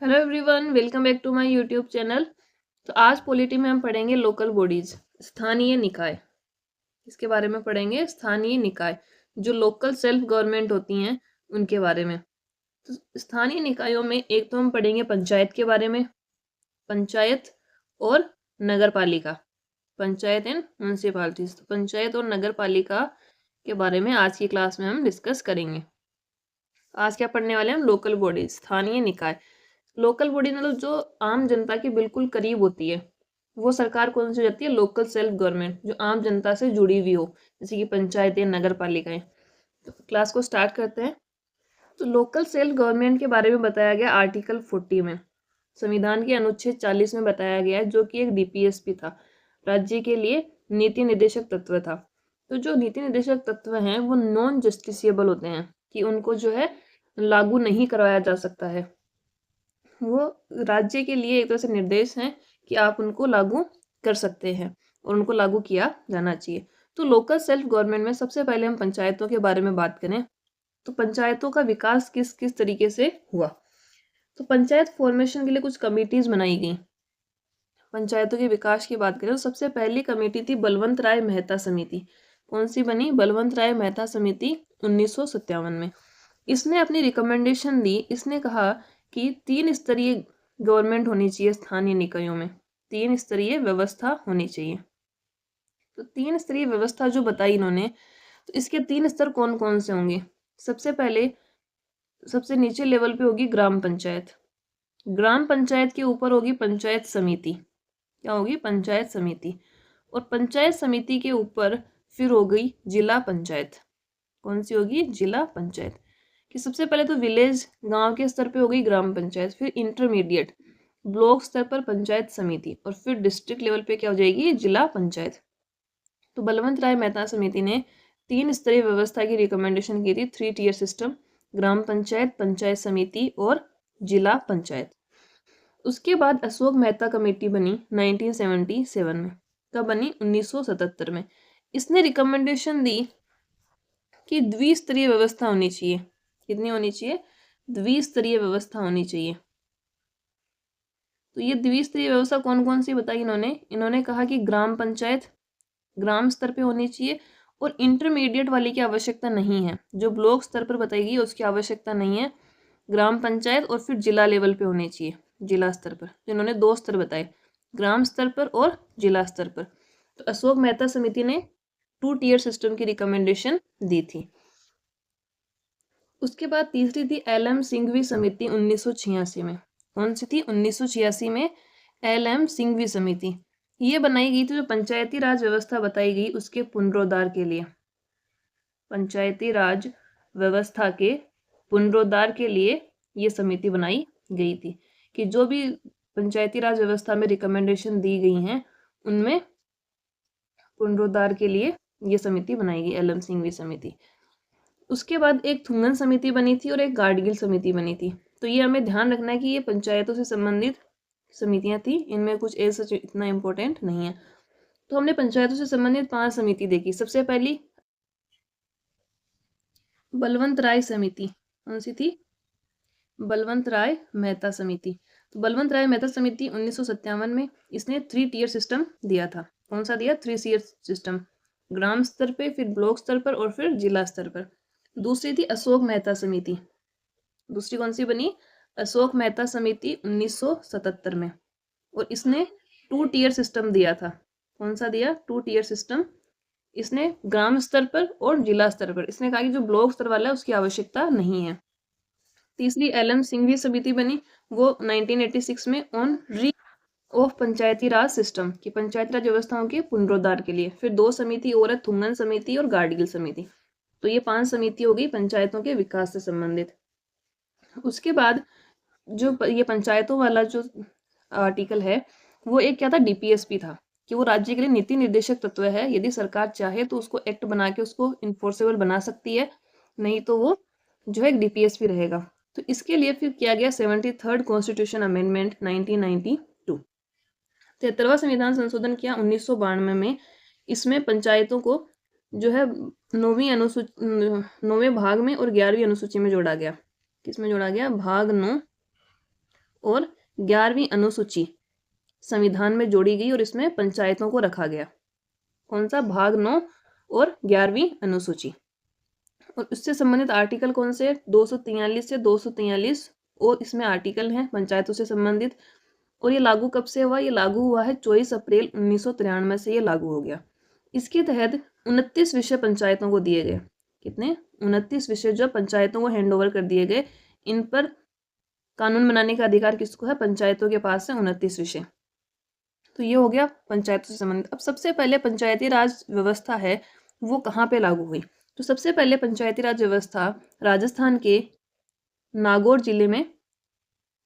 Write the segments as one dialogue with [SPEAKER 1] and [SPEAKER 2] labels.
[SPEAKER 1] Hello everyone, welcome back to my YouTube channel. तो आज polity में हम पढ़ेंगे लोकल बॉडीज, स्थानीय निकाय। इसके बारे में पढ़ेंगे, स्थानीय निकाय जो लोकल सेल्फ गवर्नमेंट होती हैं उनके बारे में। तो स्थानीय निकायों में एक तो हम पढ़ेंगे पंचायत के बारे में, पंचायत और नगर पालिका, पंचायत एंड म्यूनसिपालिटीज। तो पंचायत और नगर पालिका के बारे में आज की क्लास में हम डिस्कस करेंगे। आज क्या पढ़ने वाले हैं हम? लोकल बॉडीज, स्थानीय निकाय। लोकल बॉडी मतलब जो आम जनता के बिल्कुल करीब होती है, वो सरकार कौन सी हो जाती है? लोकल सेल्फ गवर्नमेंट, जो आम जनता से जुड़ी हुई हो, जैसे कि पंचायतें, नगर पालिकाएं। तो क्लास को स्टार्ट करते हैं। तो लोकल सेल्फ गवर्नमेंट के बारे में बताया गया आर्टिकल 40 में, संविधान के अनुच्छेद 40 में बताया गया है, जो कि एक डीपीएसपी था, राज्य के लिए नीति निर्देशक तत्व था। तो जो नीति निर्देशक तत्व हैं वो नॉन जस्टिसिएबल होते हैं, कि उनको जो है लागू नहीं करवाया जा सकता है। वो राज्य के लिए एक तरह से निर्देश हैं कि आप उनको लागू कर सकते हैं और उनको लागू किया जाना चाहिए। तो लोकल सेल्फ गवर्नमेंट में सबसे पहले हम पंचायतों के बारे में बात करें, तो पंचायतों का विकास किस किस तरीके से हुआ। तो पंचायत फॉर्मेशन के लिए कुछ कमिटीज बनाई गई। पंचायतों के विकास की बात करें तो सबसे पहली कमेटी थी बलवंत राय मेहता समिति। कौन सी बनी? बलवंत राय मेहता समिति 1957 में। इसने अपनी रिकमेंडेशन दी। इसने कहा कि 3 स्तरीय गवर्नमेंट होनी चाहिए स्थानीय निकायों में, 3 स्तरीय व्यवस्था होनी चाहिए। तो 3 स्तरीय व्यवस्था जो बताई इन्होंने, तो इसके 3 स्तर कौन कौन से होंगे? सबसे पहले सबसे नीचे लेवल पे होगी ग्राम पंचायत। ग्राम पंचायत के ऊपर होगी पंचायत समिति। क्या होगी? पंचायत समिति। और पंचायत समिति के ऊपर फिर हो गई जिला पंचायत। कौन सी होगी? जिला पंचायत। कि सबसे पहले तो विलेज, गांव के स्तर पे हो गई ग्राम पंचायत, फिर इंटरमीडिएट ब्लॉक स्तर पर पंचायत समिति, और फिर डिस्ट्रिक्ट लेवल पे क्या हो जाएगी? जिला पंचायत। तो बलवंत राय मेहता समिति ने 3 स्तरीय व्यवस्था की रिकमेंडेशन की थी, 3 टियर सिस्टम, ग्राम पंचायत, पंचायत समिति और जिला पंचायत। उसके बाद अशोक मेहता कमेटी बनी 1977 में। कब बनी? 1977 में। इसने रिकमेंडेशन दी कि द्विस्तरीय व्यवस्था होनी चाहिए। कितनी होनी चाहिए? द्विस्तरीय व्यवस्था होनी चाहिए। तो ये द्विस्तरीय व्यवस्था कौन कौन सी बताई इन्होंने कहा कि ग्राम पंचायत ग्राम स्तर पे होनी चाहिए, और इंटरमीडिएट वाली की आवश्यकता नहीं है। जो ब्लॉक स्तर पर बताएगी उसकी आवश्यकता नहीं है। ग्राम पंचायत और फिर जिला लेवल पे होनी चाहिए, जिला स्तर पर। इन्होंने 2 स्तर बताए, ग्राम स्तर पर और जिला स्तर पर। तो अशोक मेहता समिति ने 2 टियर सिस्टम की रिकमेंडेशन दी थी। उसके बाद तीसरी थी एल.एम. सिंघवी समिति 1986 में। कौन सी थी? 1986 में एल.एम. सिंघवी समिति। ये बनाई गई थी जो पंचायती राज व्यवस्था बताई गई उसके पुनरुद्धार के लिए। पंचायती राज व्यवस्था के पुनरुद्धार के लिए ये समिति बनाई गई थी, कि जो भी पंचायती राज व्यवस्था में रिकमेंडेशन दी गई हैं उनमें पुनरुद्धार के लिए ये समिति बनाई गई, एल.एम. सिंघवी समिति। उसके बाद एक थुंगन समिति बनी थी और एक गाडगिल समिति बनी थी। तो ये हमें ध्यान रखना है कि ये पंचायतों से संबंधित समितियां थी, इनमें कुछ ऐसा इतना इम्पोर्टेंट नहीं है। तो हमने पंचायतों से संबंधित 5 समिति देखी। सबसे पहली बलवंत राय समिति। कौन सी थी? बलवंत राय मेहता समिति। तो बलवंत राय मेहता समिति 1957 में, इसने 3 टियर सिस्टम दिया था। कौन सा दिया? 3 टियर सिस्टम, ग्राम स्तर पे, फिर ब्लॉक स्तर पर और फिर जिला स्तर पर। दूसरी थी अशोक मेहता समिति। दूसरी कौन सी बनी? अशोक मेहता समिति 1977 में, और इसने 2 टियर सिस्टम दिया था। कौन सा दिया? 2 टियर सिस्टम। इसने ग्राम स्तर पर और जिला स्तर पर। इसने कहा कि जो ब्लॉक स्तर वाला है उसकी आवश्यकता नहीं है। तीसरी एल.एम. सिंघवी समिति बनी, वो 1986 में ऑन री ऑफ पंचायती राज सिस्टम, की पंचायती राज व्यवस्थाओं के पुनरुद्धार के लिए। फिर 2 समिति और है, थुंगन समिति और गाडगिल समिति। तो ये 5 समिति हो गई पंचायतों के विकास से संबंधित। उसके बाद जो ये पंचायतों वाला जो आर्टिकल है, वो एक क्या था? डीपीएसपी था, कि वो राज्य के लिए नीति निर्देशक तत्व है। यदि सरकार चाहे तो उसको एक्ट बना के उसको इन्फोर्सेबल बना सकती है, नहीं तो वो जो है डीपीएसपी रहेगा। तो इसके लिए फिर किया गया 73rd कॉन्स्टिट्यूशन अमेंडमेंट 1992। 73वां संविधान संशोधन किया 1992 में। इसमें पंचायतों को जो है 9वें भाग में और 11वीं अनुसूची में जोड़ा गया। किसमें जोड़ा गया? भाग 9 और 11वीं अनुसूची संविधान में जोड़ी गई और इसमें पंचायतों को रखा गया। कौन सा? भाग 9 और 11वीं अनुसूची। और उससे संबंधित आर्टिकल कौन से? 243 से 243 और इसमें आर्टिकल हैं पंचायतों से संबंधित। और ये लागू कब से हुआ? ये लागू हुआ है 24 अप्रैल 1993 से ये लागू हो गया। इसके तहत 29 विषय पंचायतों को दिए गए। कितने? 29 विषय जो पंचायतों को हैंड ओवर कर दिए गए। इन पर कानून बनाने का अधिकार किसको है? पंचायतों के पास है 29 विषय। तो ये हो गया पंचायतों से संबंधित। अब सबसे पहले पंचायती राज व्यवस्था है वो कहाँ पे लागू हुई? तो सबसे पहले पंचायती राज व्यवस्था राजस्थान के नागौर जिले में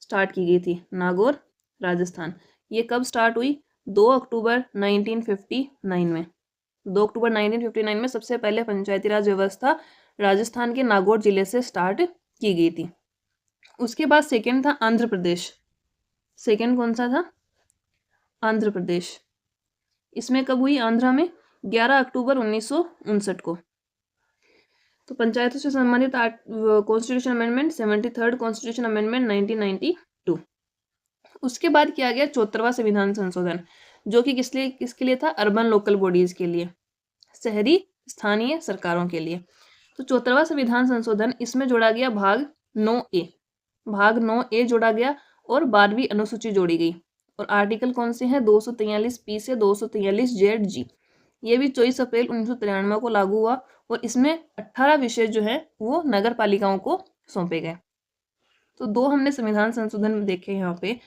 [SPEAKER 1] स्टार्ट की गई थी। नागौर, राजस्थान। ये कब स्टार्ट हुई? 2 अक्टूबर 1959 में। 2 अक्टूबर 1959 में सबसे पहले पंचायती राज व्यवस्था राजस्थान के नागौर जिले से स्टार्ट की गई थी। उसके बाद सेकंड था आंध्र प्रदेश। सेकंड कौन सा था? आंध्र प्रदेश। इसमें कब हुई? आंध्रा में 11 अक्टूबर 1959 को। तो पंचायतों से संबंधित constitution amendment 73rd constitution amendment 1992। उसके बाद किया गया 74वां संविधान संशोधन, जो कि किसके लिए था? अर्बन लोकल बॉडीज के लिए, शहरी स्थानीय सरकारों के लिए। तो 74वां संविधान संशोधन, इसमें जोड़ा गया भाग 9A। भाग 9A जोड़ा गया और 12वीं अनुसूची जोड़ी गई। और आर्टिकल कौन से हैं? 243P से 243ZG। ये भी 24 अप्रैल 1993 को लागू हुआ और इसमें 18 विषय जो है वो नगर पालिकाओं को सौंपे गए। तो दो हमने संविधान संशोधन देखे यहाँ पे।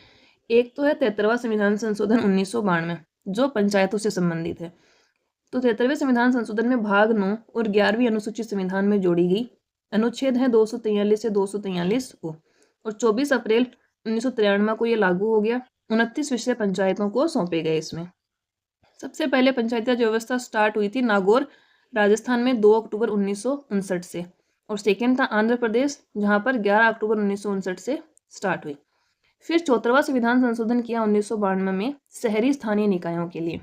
[SPEAKER 1] एक तो है 73वां संविधान संशोधन 1992 जो पंचायतों से संबंधित है। तो 73वें संविधान संशोधन में भाग 9 और 11वीं अनुसूची संविधान में जोड़ी गई। अनुच्छेद है 243 से 243 को। और 24 अप्रैल 1993 को ये लागू हो गया। 29 विषय पंचायतों को सौंपे गए। इसमें सबसे पहले पंचायती राज व्यवस्था स्टार्ट हुई थी नागौर, राजस्थान में 2 अक्टूबर 1959 से। और सेकेंड था आंध्र प्रदेश, जहां पर 11 अक्टूबर 1959 से स्टार्ट हुई। फिर 74वां संविधान संशोधन किया 1992 में शहरी स्थानीय निकायों के लिए।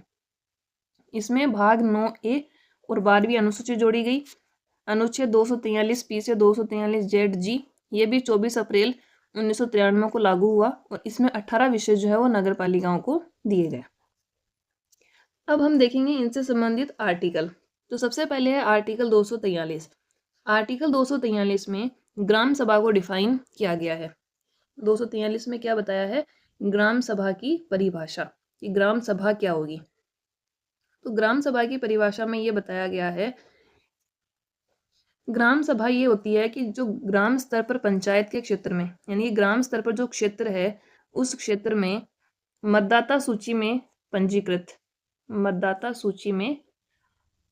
[SPEAKER 1] इसमें भाग 9A और 12वीं अनुसूची जोड़ी गई। अनुच्छेद 243P से 243ZG ये भी 24 अप्रैल 1993 को लागू हुआ और इसमें 18 विषय जो है वो नगर पालिकाओं को दिए गए। अब हम देखेंगे इनसे संबंधित आर्टिकल। तो सबसे पहले है आर्टिकल 243। आर्टिकल 243 में ग्राम सभा को डिफाइन किया गया है। 243 में क्या बताया है? ग्राम सभा की परिभाषा, कि ग्राम सभा क्या होगी। तो ग्राम सभा की परिभाषा में ये बताया गया है, ग्राम सभा ये होती है कि जो ग्राम स्तर पर पंचायत के क्षेत्र में, यानी ग्राम स्तर पर जो क्षेत्र है उस क्षेत्र में मतदाता सूची में पंजीकृत, मतदाता सूची में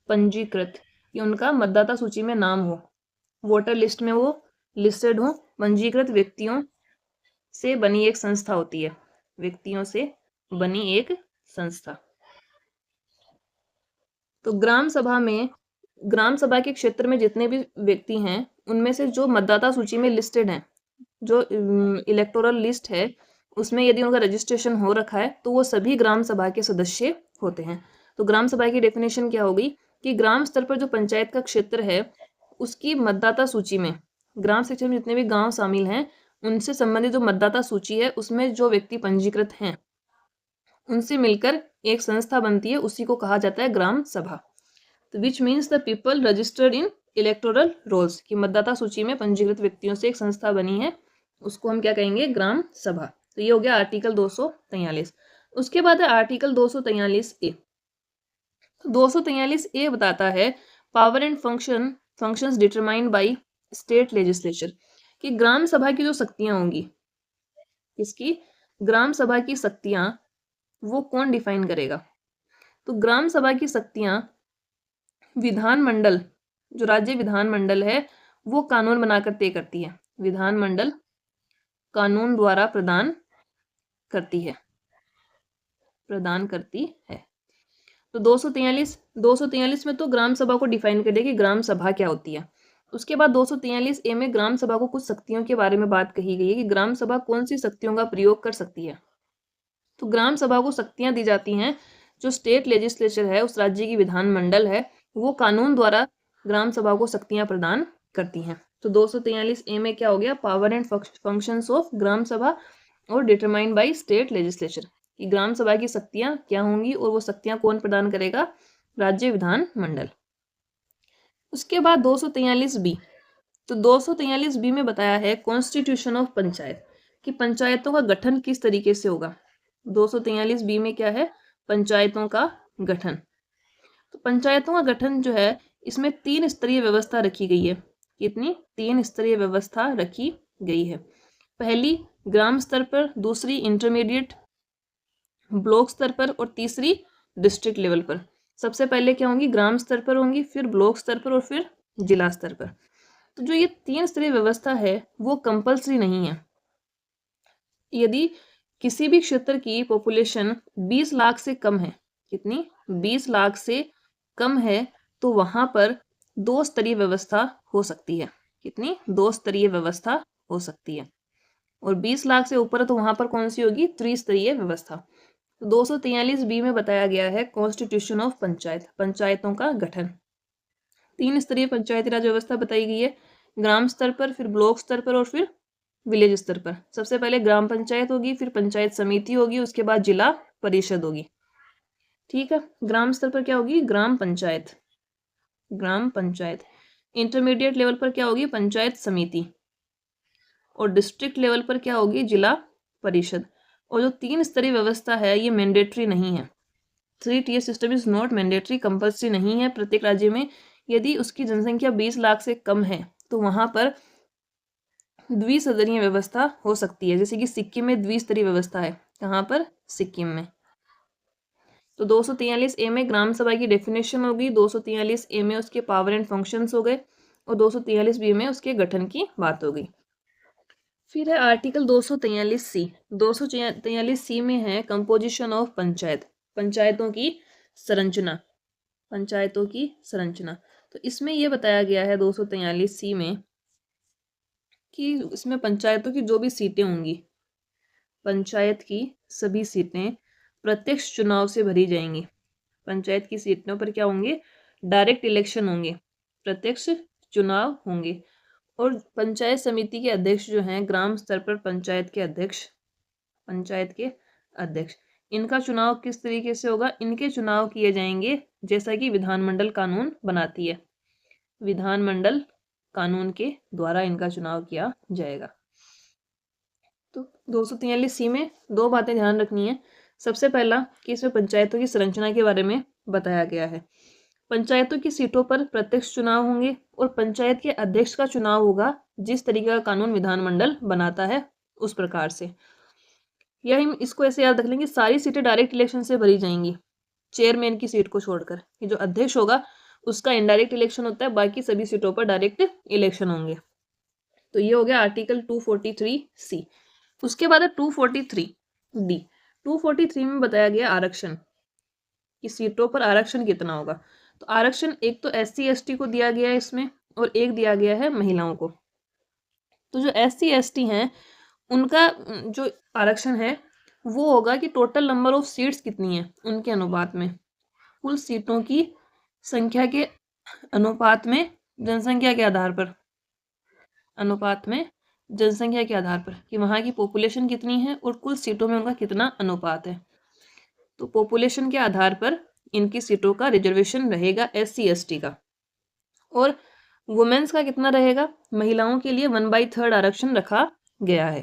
[SPEAKER 1] पंजीकृत, कि उनका मतदाता सूची में नाम हो, वोटर लिस्ट में वो लिस्टेड हो, पंजीकृत व्यक्तियों से बनी एक संस्था होती है, व्यक्तियों से बनी एक संस्था। तो ग्राम सभा में, ग्राम सभा के क्षेत्र में जितने भी व्यक्ति हैं उनमें से जो मतदाता सूची में लिस्टेड हैं, जो इलेक्टोरल लिस्ट है उसमें यदि उनका रजिस्ट्रेशन हो रखा है तो वो सभी ग्राम सभा के सदस्य होते हैं। तो ग्राम सभा की डेफिनेशन क्या होगी कि ग्राम स्तर पर जो पंचायत का क्षेत्र है उसकी मतदाता सूची में, ग्राम सेक्शन में जितने भी गांव शामिल हैं उनसे संबंधित जो मतदाता सूची है उसमें जो व्यक्ति पंजीकृत हैं उनसे मिलकर एक संस्था बनती है, उसी को कहा जाता है ग्राम सभा। तो which means the people registered in electoral rolls, की मतदाता सूची में पंजीकृत व्यक्तियों से एक संस्था बनी है, उसको हम क्या कहेंगे? ग्राम सभा। तो ये हो गया आर्टिकल 243। उसके बाद है आर्टिकल 243A। 243A बताता है power and functions determined by state legislature, कि ग्राम सभा की जो शक्तियां होंगी, इसकी ग्राम सभा की शक्तियां वो कौन डिफाइन करेगा? तो ग्राम सभा की शक्तियां विधानमंडल, जो राज्य विधानमंडल है वो कानून बनाकर तय करती है, विधानमंडल कानून द्वारा प्रदान करती है। तो 243 में तो ग्राम सभा को डिफाइन कर दिया कि ग्राम सभा क्या होती है। उसके बाद 243A में ग्राम सभा को कुछ शक्तियों के बारे में बात कही गई है कि ग्राम सभा कौन सी शक्तियों का प्रयोग कर सकती है। तो ग्राम सभा को शक्तियां दी जाती हैं, जो स्टेट लेजिस्लेचर है, उस राज्य की विधानमंडल है, वो कानून द्वारा ग्राम सभा को शक्तियां प्रदान करती हैं। तो 243A में क्या हो गया? Power and functions of gram सभा और डिटरमाइंड बाय स्टेट लेजिस्लेचर, कि ग्राम सभा की शक्तियां क्या होंगी और वो शक्तियां कौन प्रदान करेगा, राज्य विधान मंडल। उसके बाद 243 बी, तो 243 बी में बताया है कॉन्स्टिट्यूशन ऑफ पंचायत, कि पंचायतों का गठन किस तरीके से होगा। 243 बी में क्या है, पंचायतों का गठन। तो पंचायतों का गठन जो है, इसमें 3 स्तरीय व्यवस्था रखी गई है। कितनी, 3 स्तरीय व्यवस्था रखी गई है। पहली ग्राम स्तर पर, दूसरी इंटरमीडिएट ब्लॉक स्तर पर, और तीसरी डिस्ट्रिक्ट लेवल पर। सबसे पहले क्या होंगी, ग्राम स्तर पर होंगी, फिर ब्लॉक स्तर पर और फिर जिला स्तर पर। तो जो ये 3 स्तरीय व्यवस्था है वो कंपल्सरी नहीं है। यदि किसी भी क्षेत्र की पॉपुलेशन 20 लाख से कम है, कितनी, 20 लाख से कम है, तो वहां पर 2 स्तरीय व्यवस्था हो सकती है। कितनी, 2 स्तरीय व्यवस्था हो सकती है। और 20 लाख से ऊपर है तो वहां पर कौन सी होगी, त्रिस्तरीय व्यवस्था। तो 243 बी में बताया गया है कॉन्स्टिट्यूशन ऑफ पंचायत, पंचायतों का गठन। 3 स्तरीय पंचायती राज व्यवस्था बताई गई है, ग्राम स्तर पर, फिर ब्लॉक स्तर पर और फिर विलेज स्तर पर। सबसे पहले ग्राम पंचायत होगी, फिर पंचायत समिति होगी, उसके बाद जिला परिषद होगी। ठीक है, ग्राम स्तर पर क्या होगी, ग्राम पंचायत, ग्राम पंचायत। इंटरमीडिएट लेवल पर क्या होगी, पंचायत समिति। और डिस्ट्रिक्ट लेवल पर क्या होगी, जिला परिषद। और जो 3 स्तरीय व्यवस्था है ये मैंडेटरी नहीं है। 3 tier system is not mandatory, compulsory नहीं है प्रत्येक राज्य में। यदि उसकी जनसंख्या 20 लाख से कम है तो वहां पर द्विसदनीय व्यवस्था हो सकती है, जैसे कि सिक्किम में द्विस्तरीय व्यवस्था है। कहाँ पर, सिक्किम में। तो 243 ए में ग्राम सभा की डेफिनेशन होगी, 243 ए में उसके पावर एंड फंक्शंस हो गए, और 243 बी में उसके गठन की बात हो गई। फिर है आर्टिकल 243 सी। 243 सी में है कंपोजिशन ऑफ पंचायत, पंचायतों की संरचना, पंचायतों की संरचना। तो इसमें यह बताया गया है 243 सी में कि इसमें पंचायतों की जो भी सीटें होंगी, पंचायत की सभी सीटें प्रत्यक्ष चुनाव से भरी जाएंगी। पंचायत की सीटों पर क्या होंगे, डायरेक्ट इलेक्शन होंगे, प्रत्यक्ष चुनाव होंगे। और पंचायत समिति के अध्यक्ष जो हैं, ग्राम स्तर पर पंचायत के अध्यक्ष, पंचायत के अध्यक्ष, इनका चुनाव किस तरीके से होगा, इनके चुनाव किए जाएंगे जैसा कि विधानमंडल कानून बनाती है, विधानमंडल कानून के द्वारा इनका चुनाव किया जाएगा। तो 243 सी में 2 बातें ध्यान रखनी है। सबसे पहला कि इसमें पंचायतों की संरचना के बारे में बताया गया है। पंचायतों की सीटों पर प्रत्यक्ष चुनाव होंगे और पंचायत के अध्यक्ष का चुनाव होगा जिस तरीके का कानून विधानमंडल बनाता है उस प्रकार से। या हम इसको ऐसे याद रख लेंगे, सारी सीटें डायरेक्ट इलेक्शन से भरी जाएंगी, चेयरमैन की सीट को छोड़कर। कि जो अध्यक्ष होगा उसका इनडायरेक्ट इलेक्शन होता है, बाकी सभी सीटों पर डायरेक्ट इलेक्शन होंगे। तो ये हो गया आर्टिकल 243 सी। उसके बाद है 243 डी। 243 में बताया गया आरक्षण, कि सीटों पर आरक्षण कितना होगा। तो आरक्षण एक तो SC ST को दिया गया है इसमें, और एक दिया गया है महिलाओं को। तो जो SC ST हैं उनका जो आरक्षण है वो होगा कि टोटल नंबर ऑफ सीट्स कितनी है उनके अनुपात में, कुल सीटों की संख्या के अनुपात में, जनसंख्या के आधार पर, अनुपात में जनसंख्या के आधार पर, कि वहाँ की पॉपुलेशन कितनी है और कुल सीटों में उनका कितना अनुपात है। तो पॉपुलेशन के आधार पर इनकी सीटों का रिजर्वेशन रहेगा SC ST का। और वुमेन्स का कितना रहेगा, महिलाओं के लिए 1/3 आरक्षण रखा गया है।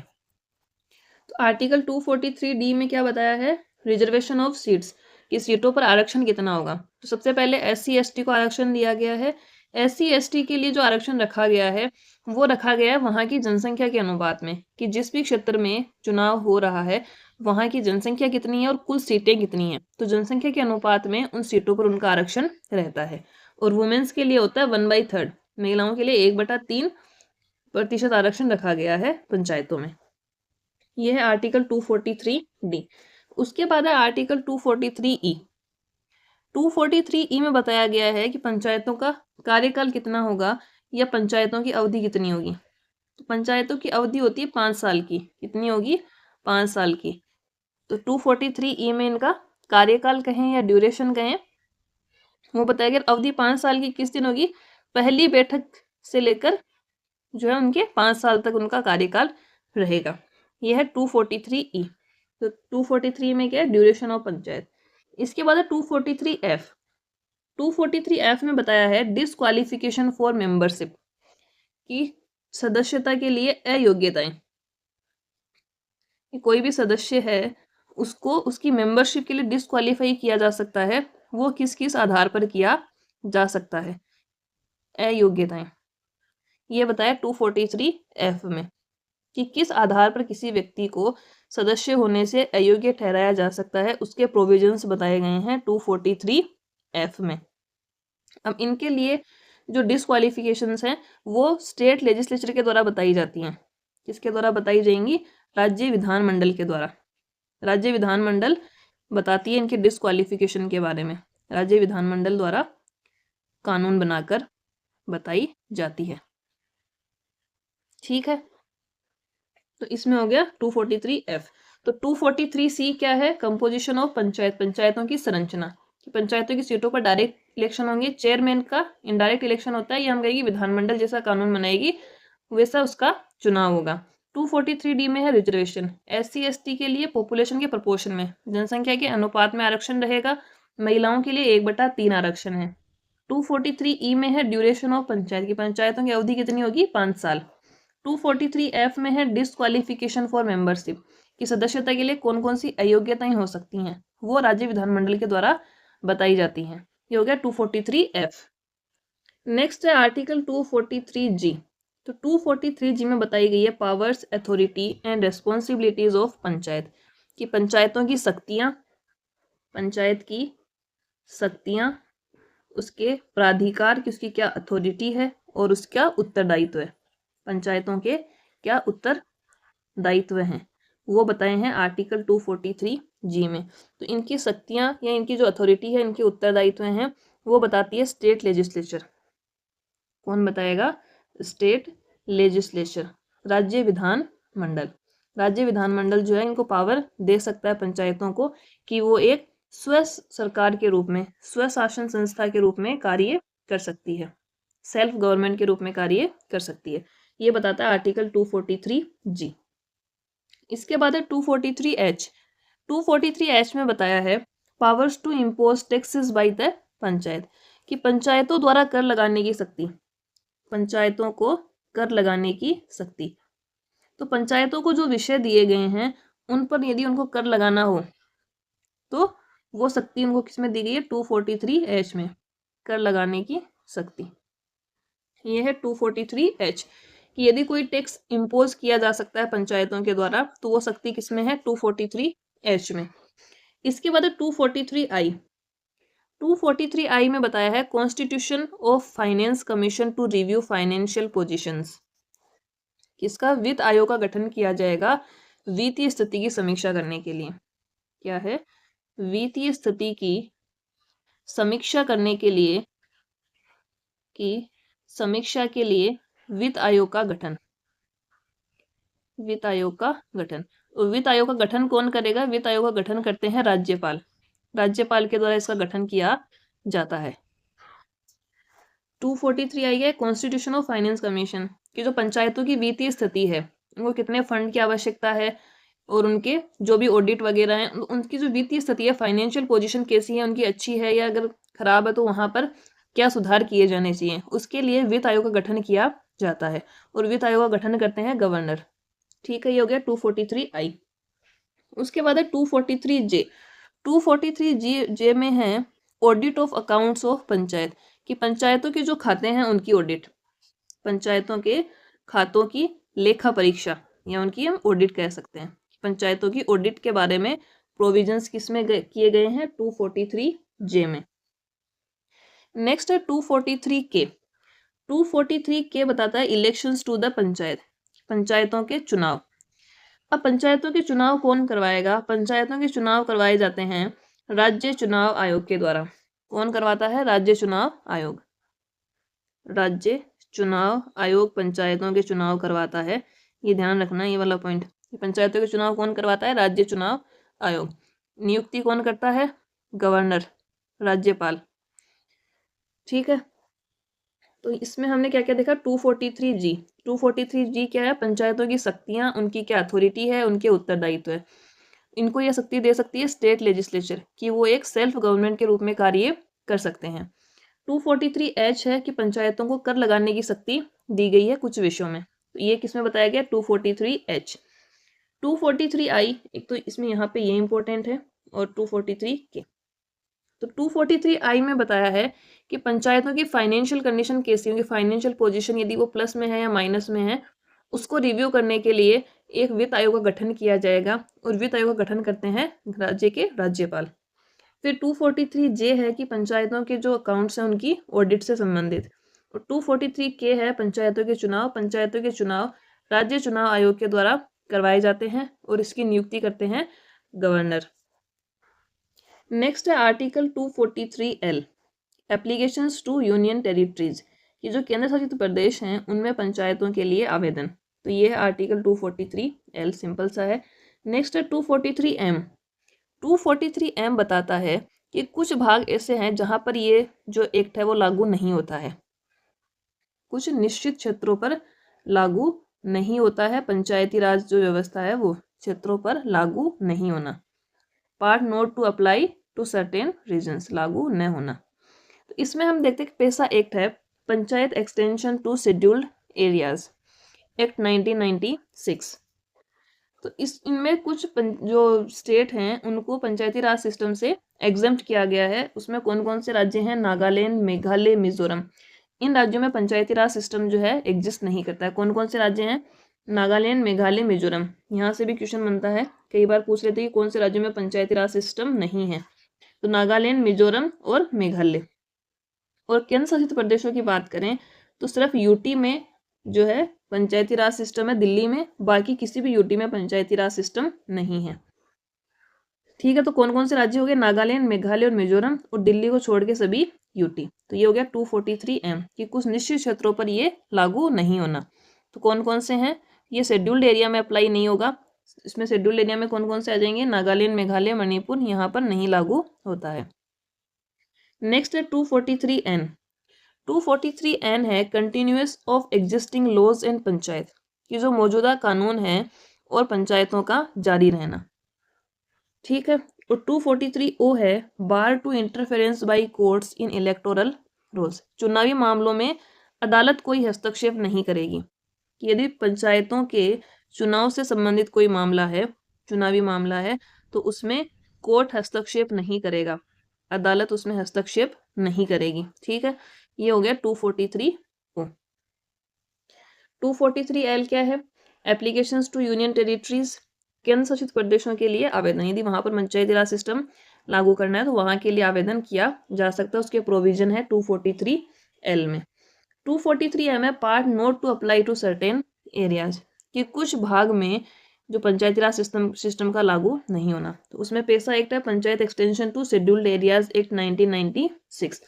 [SPEAKER 1] तो आर्टिकल 243 डी में क्या बताया है, रिजर्वेशन ऑफ सीट्स, कि सीटों पर आरक्षण कितना होगा। तो सबसे पहले SC ST को आरक्षण दिया गया है। SC ST के लिए जो आरक्षण रखा गया है वो रखा गया है वहाँ की जनसंख्या के अनुपात में, कि जिस भी क्षेत्र में चुनाव हो रहा है वहाँ की जनसंख्या कितनी है और कुल सीटें कितनी हैं। तो जनसंख्या के अनुपात में उन सीटों पर उनका आरक्षण रहता है। और वुमेन्स के लिए होता है 1/3, महिलाओं के लिए 1/3% आरक्षण रखा गया है पंचायतों में। यह है आर्टिकल 243 डी। उसके बाद है आर्टिकल 243 ई। 243 ई में बताया गया है कि पंचायतों का कार्यकाल कितना होगा या पंचायतों की अवधि कितनी होगी। तो पंचायतों की अवधि होती है 5 साल की, कितनी होगी, 5 साल की। तो 243 ई में इनका कार्यकाल कहें या ड्यूरेशन कहें, वो बताया गया अवधि 5 साल की किस दिन होगी, पहली बैठक से लेकर जो है उनके 5 साल तक उनका कार्यकाल रहेगा। ये है 243E। तो 243 में क्या है, ड्यूरेशन ऑफ पंचायत। इसके बाद है 243F। 243F में बताया है डिसक्वालिफिकेशन फॉर मेंबरशिप, की सदस्यता के लिए अयोग्यताएं। कोई भी सदस्य है उसको उसकी मेंबरशिप के लिए डिसक्वालीफाई किया जा सकता है। वो किस किस आधार पर किया जा सकता है, अयोग्यताएं। ये बताया 243F में कि किस आधार पर किसी व्यक्ति को सदस्य होने से अयोग्य ठहराया जा सकता है, उसके प्रोविजंस बताए गए हैं 243F में। अब इनके लिए जो डिसक्वालिफिकेशंस हैं वो स्टेट लेजिस्लेचर के द्वारा बताई जाती हैं। किसके द्वारा बताई जाएंगी, राज्य विधानमंडल के द्वारा। राज्य विधानमंडल बताती है इनके डिसक्वालिफिकेशन के बारे में, राज्य विधानमंडल द्वारा कानून बनाकर बताई जाती है। ठीक है, तो इसमें हो गया 243F। तो 243C क्या है, कंपोजिशन ऑफ पंचायत, पंचायतों की संरचना। कि पंचायतों की सीटों पर डायरेक्ट इलेक्शन होंगे, चेयरमैन का इनडायरेक्ट इलेक्शन होता है, ये हम कहेंगे विधानमंडल जैसा कानून बनाएगी वैसा उसका चुनाव होगा। 243D में है रिजर्वेशन, SC ST के लिए पॉपुलेशन के प्रोपोर्शन में, जनसंख्या के अनुपात में आरक्षण रहेगा। महिलाओं के लिए 1/3 आरक्षण है। 243E में है ड्यूरेशन ऑफ पंचायत, की पंचायतों की अवधि कितनी होगी, 5 साल। 243F में है डिसक्वालिफिकेशन फॉर मेंबरशिप, की सदस्यता के लिए कौन कौन सी अयोग्यताएं हो सकती हैं, वो राज्य विधानमंडल के द्वारा बताई जाती हैं। ये हो गया 243F। नेक्स्ट है आर्टिकल 243G। तो 243G में बताई गई है powers, authority and responsibilities of panchayat, कि पंचायतों की शक्तियां, पंचायत की शक्तियां, उसके प्राधिकार की उसकी क्या अथॉरिटी है और उसका उत्तरदायित्व है। पंचायतों के क्या उत्तरदायित्व हैं वो बताए हैं आर्टिकल 243G में। तो इनकी शक्तियां या इनकी जो अथॉरिटी है, इनके उत्तरदायित्व हैं, वो बताती है स्टेट लेजिस्लेचर। कौन बताएगा, स्टेट लेजिस्लेचर, राज्य विधान मंडल। राज्य विधानमंडल जो है इनको पावर दे सकता है पंचायतों को कि वो एक स्व सरकार के रूप में, स्वशासन संस्था के रूप में कार्य कर सकती है, सेल्फ गवर्नमेंट के रूप में कार्य कर सकती है। ये बताता है आर्टिकल 243G। इसके बाद है 243H। 243H में बताया है powers to impose taxes by the panchayat, कि पंचायतों द्वारा कर लगाने की शक्ति, पंचायतों को कर लगाने की शक्ति। तो पंचायतों को जो विषय दिए गए हैं उन पर यदि उनको कर लगाना हो तो वो शक्ति उनको किसमें दी गई है, 243H में, कर लगाने की शक्ति। ये है 243H कि यदि कोई टैक्स इम्पोज किया जा सकता है पंचायतों के द्वारा तो वो शक्ति किसमें है, 243H में। इसके बाद 243I। 243I में बताया है constitution of finance commission to review financial positions, किसका, वित्त आयोग का गठन किया जाएगा वित्तीय स्थिति की समीक्षा करने के लिए। क्या है, वित्तीय स्थिति की समीक्षा करने के लिए, की समीक्षा के लिए वित्त आयोग का गठन, वित्त आयोग का गठन। वित्त आयोग का गठन कौन करेगा, वित्त आयोग का गठन करते हैं राज्यपाल, राज्यपाल के द्वारा इसका गठन किया जाता है। 243 आई है कॉन्स्टिट्यूशन ऑफ फाइनेंस कमीशन, की जो पंचायतों की वित्तीय स्थिति है, उनको कितने फंड की आवश्यकता है और उनके जो भी ऑडिट वगैरह हैं, उनकी जो वित्तीय स्थिति है, फाइनेंशियल पोजीशन कैसी है, उनकी अच्छी है या अगर खराब है तो वहां पर क्या सुधार किए जाने चाहिए, उसके लिए वित्त आयोग का गठन किया जाता है। और वित्त आयोग का गठन करते हैं गवर्नर। ठीक है, ये हो गया 243I। उसके बाद है 243J। 243J में है audit of accounts of panchayat, कि पंचायतों के जो खाते हैं उनकी ऑडिट, पंचायतों के खातों की लेखा परीक्षा या उनकी हम ऑडिट कह सकते हैं। पंचायतों की ऑडिट के बारे में प्रोविजंस किसमें किए गए हैं, 243J में। नेक्स्ट है 243K। 243K बताता है इलेक्शंस टू द पंचायत, पंचायतों के चुनाव। अब पंचायतों के चुनाव कौन करवाएगा, पंचायतों के चुनाव करवाए जाते हैं राज्य चुनाव आयोग के द्वारा। कौन करवाता है, राज्य चुनाव आयोग। राज्य चुनाव आयोग पंचायतों के चुनाव करवाता है, ये ध्यान रखना, ये वाला पॉइंट। पंचायतों के चुनाव कौन करवाता है, राज्य चुनाव आयोग। नियुक्ति कौन करता है, गवर्नर, राज्यपाल। ठीक है, तो इसमें हमने क्या क्या देखा, 243G। 243G क्या है, पंचायतों की शक्तियाँ, उनकी क्या अथॉरिटी है, उनके उत्तरदायित्व है। इनको यह शक्ति दे सकती है स्टेट लेजिस्लेचर कि वो एक सेल्फ गवर्नमेंट के रूप में कार्य कर सकते हैं। 243H है कि पंचायतों को कर लगाने की शक्ति दी गई है कुछ विषयों में, तो ये किसमें बताया गया, 243H। 243I, एक तो इसमें यहाँ पे ये इंपॉर्टेंट है, और 243K। तो 243I में बताया है कि पंचायतों की फाइनेंशियल कंडीशन कैसी होगी, फाइनेंशियल पोजीशन यदि वो प्लस में है या माइनस में है, उसको रिव्यू करने के लिए एक वित्त आयोग का गठन किया जाएगा, और वित्त आयोग का गठन करते हैं राज्य के राज्यपाल। फिर 243J है कि पंचायतों के जो अकाउंट्स हैं उनकी ऑडिट से संबंधित, और 243K है पंचायतों के चुनाव। पंचायतों के चुनाव राज्य चुनाव आयोग के द्वारा करवाए जाते हैं, और इसकी नियुक्ति करते हैं गवर्नर। नेक्स्ट है article 243L, applications to union territories, ये जो केंद्र शासित प्रदेश हैं उनमें पंचायतों के लिए आवेदन। तो ये है आर्टिकल 243L, सिंपल सा है। नेक्स्ट है 243M। 243M बताता है कि कुछ भाग ऐसे हैं जहां पर ये जो एक्ट है वो लागू नहीं होता है, कुछ निश्चित क्षेत्रों पर लागू नहीं होता है, पंचायती राज जो व्यवस्था है वो क्षेत्रों पर लागू नहीं होना। Part not to apply to certain regions, लागू न होना। तो इसमें हम देखते हैं पेशा एक्ट है, panchayat extension to scheduled areas act 1996। तो इनमें कुछ जो स्टेट हैं उनको पंचायती राज सिस्टम से एग्जेम्प्ट किया गया है। उसमें कौन कौन से राज्य हैं, नागालैंड, मेघालय, मिजोरम। इन राज्यों में पंचायती राज सिस्टम जो है एग्जिस्ट नहीं करता है। कौन कौन से राज्य हैं, नागालैंड, मेघालय, मिजोरम। यहाँ से भी क्वेश्चन बनता है, कई बार पूछ लेते हैं कि कौन से राज्यों में पंचायती राज सिस्टम नहीं है, तो नागालैंड, मिजोरम और मेघालय। और केंद्र शासित प्रदेशों की बात करें तो सिर्फ यूटी में जो है पंचायती राज सिस्टम है, दिल्ली में, बाकी किसी भी यूटी में पंचायती राज सिस्टम नहीं है। ठीक है, तो कौन कौन से राज्य हो गए, नागालैंड, मेघालय और मिजोरम, और दिल्ली को छोड़ के सभी यूटी। तो ये हो गया 243M कि कुछ निश्चित क्षेत्रों पर ये लागू नहीं होना। तो कौन कौन से हैं, ये शेड्यूल्ड एरिया में अप्लाई नहीं होगा। इसमें शेड्यूल्ड एरिया में कौन कौन से आ जाएंगे, नागालैंड, मेघालय, मणिपुर, यहाँ पर नहीं लागू होता है। नेक्स्ट है 243N। 243N है continuous of existing laws and panchayat, कि जो मौजूदा कानून है और पंचायतों का जारी रहना। ठीक है, और 243O है bar to interference by courts in electoral rules, चुनावी मामलों में अदालत कोई हस्तक्षेप नहीं करेगी। कि यदि पंचायतों के चुनाव से संबंधित कोई मामला है, चुनावी मामला है, तो उसमें कोर्ट हस्तक्षेप नहीं करेगा, अदालत उसमें हस्तक्षेप नहीं करेगी। ठीक है, ये हो गया 243O। 243L क्या है, एप्लीकेशंस टू यूनियन टेरिटरीज, केंद्र शासित प्रदेशों के लिए आवेदन। यदि वहां पर पंचायती राज सिस्टम लागू करना है तो वहां के लिए आवेदन किया जा सकता है, उसके प्रोविजन है 243L में। 243M है part not to apply to certain areas, कि कुछ भाग में जो पंचायती राज सिस्टम का लागू नहीं होना। तो उसमें पेशा एक्ट है, panchayat extension to scheduled areas act 1996।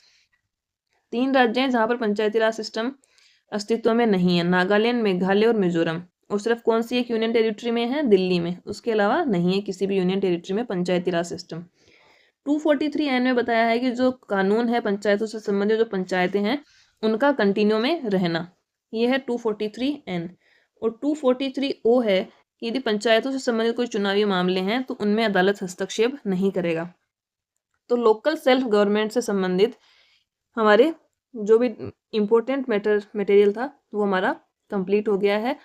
[SPEAKER 1] 3 राज्य हैं जहां पर पंचायती राज सिस्टम अस्तित्व में नहीं है, नागालैंड, मेघालय और मिजोरम। और सिर्फ कौन सी एक यूनियन टेरिटरी में है, दिल्ली में, उसके अलावा नहीं है किसी भी यूनियन टेरिटरी में पंचायती राज सिस्टम। 243N में बताया है कि जो कानून है पंचायतों से संबंधित जो पंचायतें हैं उनका कंटिन्यू में रहना, ये है 243N। और 243O है कि यदि पंचायतों से संबंधित कोई चुनावी मामले हैं तो उनमें अदालत हस्तक्षेप नहीं करेगा। तो लोकल सेल्फ गवर्नमेंट से संबंधित हमारे जो भी इम्पोर्टेंट मटेरियल था वो हमारा कंप्लीट हो गया है।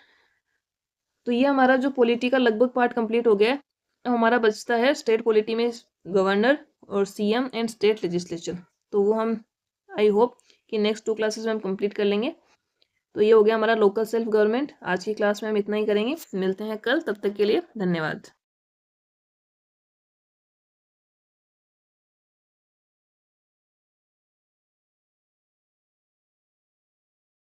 [SPEAKER 1] तो ये हमारा जो पॉलिटी का लगभग पार्ट कंप्लीट हो गया है। अब हमारा बचता है स्टेट पॉलिटी में गवर्नर और सीएम एंड स्टेट लेजिस्लेचर, तो वो हम आई होप कि नेक्स्ट 2 क्लासेस में हम कंप्लीट कर लेंगे। तो ये हो गया हमारा लोकल सेल्फ गवर्नमेंट। आज की क्लास में हम इतना ही करेंगे, मिलते हैं कल, तब तक के लिए धन्यवाद।